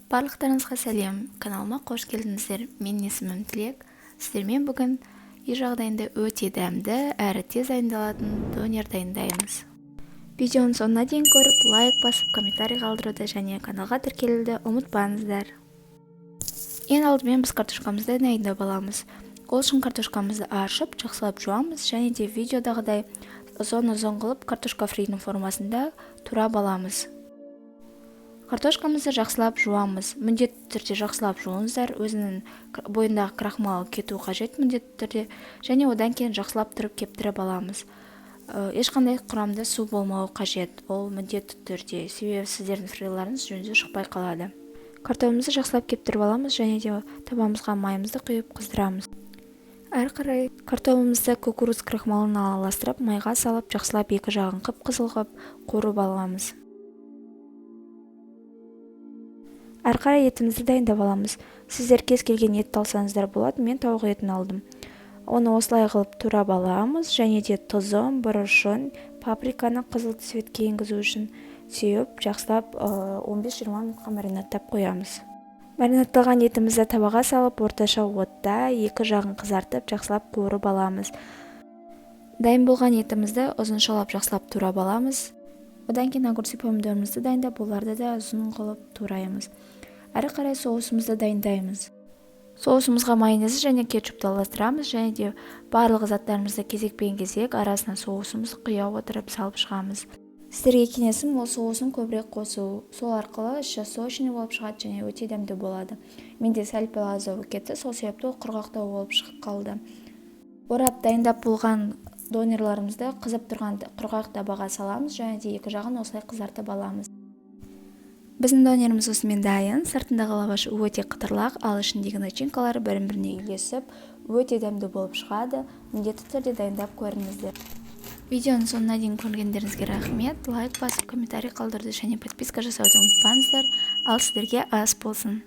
Барлықтарыңызға сәлем, каналыма қош келдіңіздер. Менің есімім Тілек. Сіздермен бүгін үй жағдайында өте дәмді әрі тез дайындалатын донер дайындаймыз. Видеоны соңына дейін көріп, лайк басып, комментарий қалдыруды және каналға тіркелуді ұмытпаңыздар. Ең алдымен біз картошкамызды дайындап аламыз. Ол үшін картошкамызды ашып, жақсылап жуамыз және де видеодағыдай ұзын-ұзын қылып картошка фридің формасында турап аламыз. Картошкамызды жақсылап жуамыз. Міндетті түрде жақсылап жуыңыздар, өзінің бойындағы крахмалы кету қажет міндетті түрде, және одан кейін жақсылап тұрып кептіріп аламыз. Ешқандай құрамда су болмауы қажет, ол міндетті түрде, себебі сіздердің фриларыңыз жөнді шықпай қалады. Картофелімізді жақсылап кептіріп аламыз және де табамызға майымызды құйып қыздырамыз. Әрі қарай картофелімізді кукуруз крахмалын араластырып, майға салып, жақсылап екі жағын қып-қызыл қылып қуырып аламыз. Әрі қарай етімізді дайындап аламыз. Сіздер кез келген етті алсаңыздар болады, мен тауық етін алдым. Оны осылай қылып турап аламыз және де тұзын, бұрышын, паприканы қызыл цветке енгізу үшін сүйіп, жақсылап 15-20 минутқа маринадтап қоямыз. Маринадталған етімізді табаға салып, орташа отта екі жағын қызартып, жақсылап қуырып аламыз. Дайын болған етімізді ұзыншалап жақсылап турап аламыз. Одан кейін огурцы помидорымызды дайындап, оларды да ұзын қылып тураймыз. Әрі қарай соусымызды дайындаймыз. Соусымызға майонезді және кетчупты араластырамыз және де барлық заттарымызды кезек-кезек арасына соусымызды құя отырып салып шығамыз. Сіздерге кеңесім, ол соусын көбірек қосу. Сол арқылы іші сочный болып шығады және өте дәмді болады. Менде сәл-пәл аздау кетті, сол себепті құрғақтау болып шығып қалды. Орап дайындап болған донерларымызды қызып тұрған құрғақ табаға саламыз және де екі жағын осылай қызартып аламыз. Біздің донеріміз осымен дайын. Сыртындағы лаваш өте қытырлақ, ал ішіндегі начинкалары бірін-біріне үйлесіп, өте дәмді болып шығады. Міндетті түрде дайындап көріңіздер. Видеоның соңына дейін көргендеріңізге рахмет. Лайк басып, комментарий қалдырды және подписка жасауды ұмытпаңыздар. Ал сіздерге ас болсын.